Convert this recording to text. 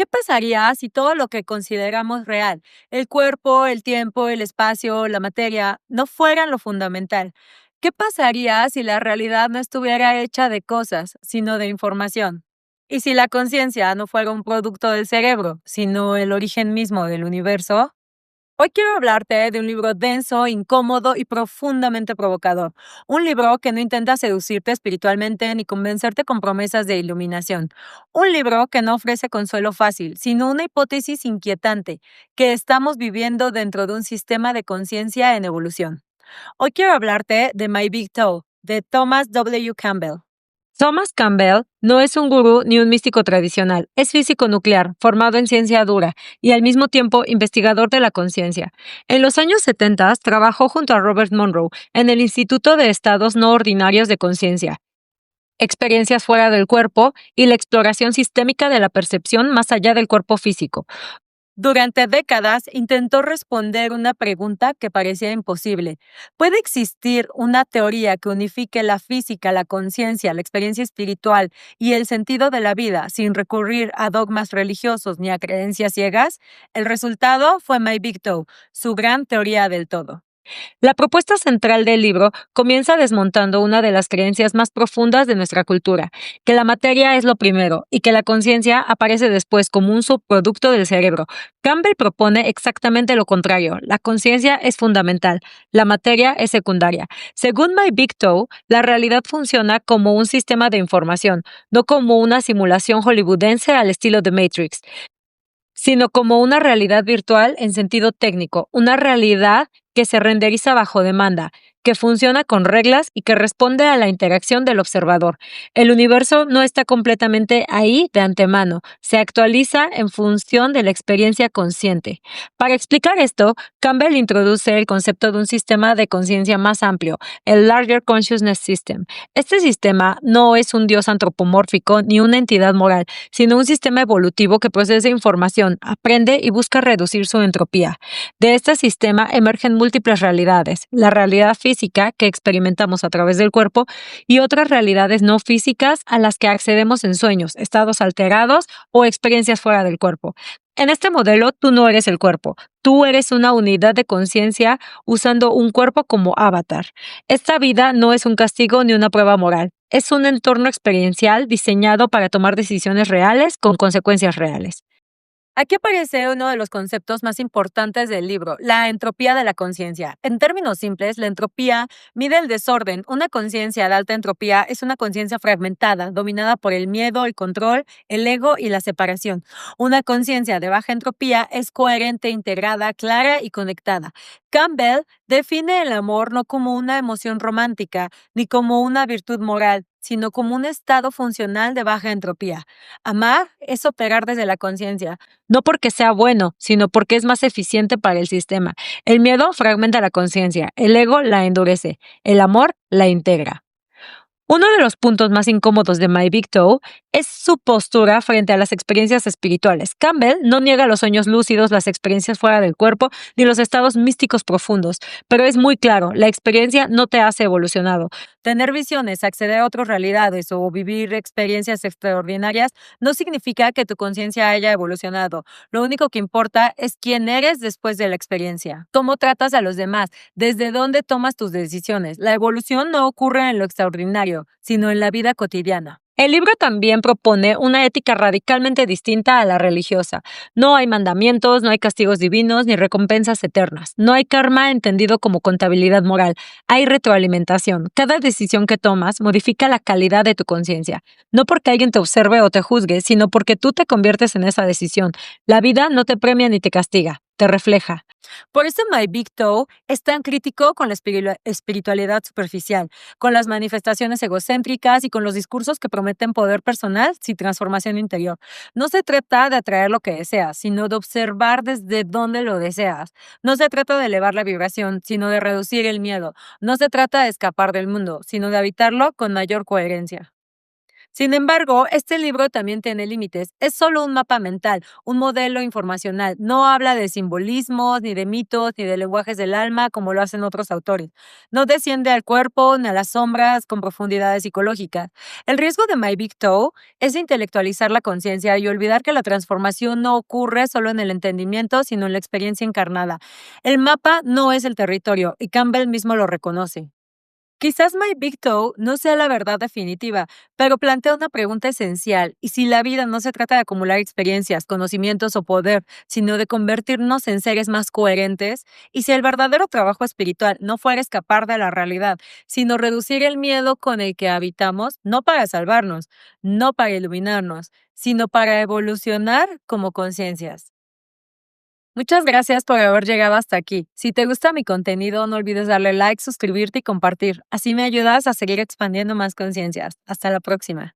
¿Qué pasaría si todo lo que consideramos real, el cuerpo, el tiempo, el espacio, la materia, no fueran lo fundamental? ¿Qué pasaría si la realidad no estuviera hecha de cosas, sino de información? ¿Y si la conciencia no fuera un producto del cerebro, sino el origen mismo del universo? Hoy quiero hablarte de un libro denso, incómodo y profundamente provocador. Un libro que no intenta seducirte espiritualmente ni convencerte con promesas de iluminación. Un libro que no ofrece consuelo fácil, sino una hipótesis inquietante, que estamos viviendo dentro de un sistema de conciencia en evolución. Hoy quiero hablarte de My Big Toe, de Thomas W. Campbell. Thomas Campbell no es un gurú ni un místico tradicional, es físico nuclear, formado en ciencia dura y al mismo tiempo investigador de la conciencia. En los años 70 trabajó junto a Robert Monroe en el Instituto de Estados No Ordinarios de Conciencia, experiencias fuera del cuerpo y la exploración sistémica de la percepción más allá del cuerpo físico. Durante décadas intentó responder una pregunta que parecía imposible. ¿Puede existir una teoría que unifique la física, la conciencia, la experiencia espiritual y el sentido de la vida sin recurrir a dogmas religiosos ni a creencias ciegas? El resultado fue My Big Toe, su gran teoría del todo. La propuesta central del libro comienza desmontando una de las creencias más profundas de nuestra cultura, que la materia es lo primero y que la conciencia aparece después como un subproducto del cerebro. Campbell propone exactamente lo contrario. La conciencia es fundamental, la materia es secundaria. Según My Big Toe, la realidad funciona como un sistema de información, no como una simulación hollywoodense al estilo de Matrix, sino como una realidad virtual en sentido técnico, una realidad que se renderiza bajo demanda, que funciona con reglas y que responde a la interacción del observador. El universo no está completamente ahí de antemano, se actualiza en función de la experiencia consciente. Para explicar esto, Campbell introduce el concepto de un sistema de conciencia más amplio, el Larger Consciousness System. Este sistema no es un dios antropomórfico ni una entidad moral, sino un sistema evolutivo que procesa información, aprende y busca reducir su entropía. De este sistema emergen múltiples realidades: la realidad física que experimentamos a través del cuerpo y otras realidades no físicas a las que accedemos en sueños, estados alterados o experiencias fuera del cuerpo. En este modelo, tú no eres el cuerpo, tú eres una unidad de conciencia usando un cuerpo como avatar. Esta vida no es un castigo ni una prueba moral, es un entorno experiencial diseñado para tomar decisiones reales con consecuencias reales. Aquí aparece uno de los conceptos más importantes del libro, la entropía de la conciencia. En términos simples, la entropía mide el desorden. Una conciencia de alta entropía es una conciencia fragmentada, dominada por el miedo, el control, el ego y la separación. Una conciencia de baja entropía es coherente, integrada, clara y conectada. Campbell define el amor no como una emoción romántica, ni como una virtud moral, sino como un estado funcional de baja entropía. Amar es operar desde la conciencia, no porque sea bueno, sino porque es más eficiente para el sistema. El miedo fragmenta la conciencia, el ego la endurece, el amor la integra. Uno de los puntos más incómodos de My Big Toe es su postura frente a las experiencias espirituales. Campbell no niega los sueños lúcidos, las experiencias fuera del cuerpo, ni los estados místicos profundos, pero es muy claro: la experiencia no te hace evolucionado. Tener visiones, acceder a otras realidades o vivir experiencias extraordinarias no significa que tu conciencia haya evolucionado. Lo único que importa es quién eres después de la experiencia, cómo tratas a los demás, desde dónde tomas tus decisiones. La evolución no ocurre en lo extraordinario, sino en la vida cotidiana. El libro también propone una ética radicalmente distinta a la religiosa. No hay mandamientos, no hay castigos divinos ni recompensas eternas. No hay karma entendido como contabilidad moral. Hay retroalimentación. Cada decisión que tomas modifica la calidad de tu conciencia. No porque alguien te observe o te juzgue, sino porque tú te conviertes en esa decisión. La vida no te premia ni te castiga, te refleja. Por eso My Big Toe es tan crítico con la espiritualidad superficial, con las manifestaciones egocéntricas y con los discursos que prometen poder personal sin transformación interior. No se trata de atraer lo que deseas, sino de observar desde dónde lo deseas. No se trata de elevar la vibración, sino de reducir el miedo. No se trata de escapar del mundo, sino de habitarlo con mayor coherencia. Sin embargo, este libro también tiene límites. Es solo un mapa mental, un modelo informacional. No habla de simbolismos, ni de mitos, ni de lenguajes del alma, como lo hacen otros autores. No desciende al cuerpo ni a las sombras con profundidades psicológicas. El riesgo de My Big Toe es intelectualizar la conciencia y olvidar que la transformación no ocurre solo en el entendimiento, sino en la experiencia encarnada. El mapa no es el territorio, y Campbell mismo lo reconoce. Quizás My Big Toe no sea la verdad definitiva, pero plantea una pregunta esencial. ¿Y si la vida no se trata de acumular experiencias, conocimientos o poder, sino de convertirnos en seres más coherentes? ¿Y si el verdadero trabajo espiritual no fuera escapar de la realidad, sino reducir el miedo con el que habitamos, no para salvarnos, no para iluminarnos, sino para evolucionar como conciencias? Muchas gracias por haber llegado hasta aquí. Si te gusta mi contenido, no olvides darle like, suscribirte y compartir. Así me ayudas a seguir expandiendo más conciencias. Hasta la próxima.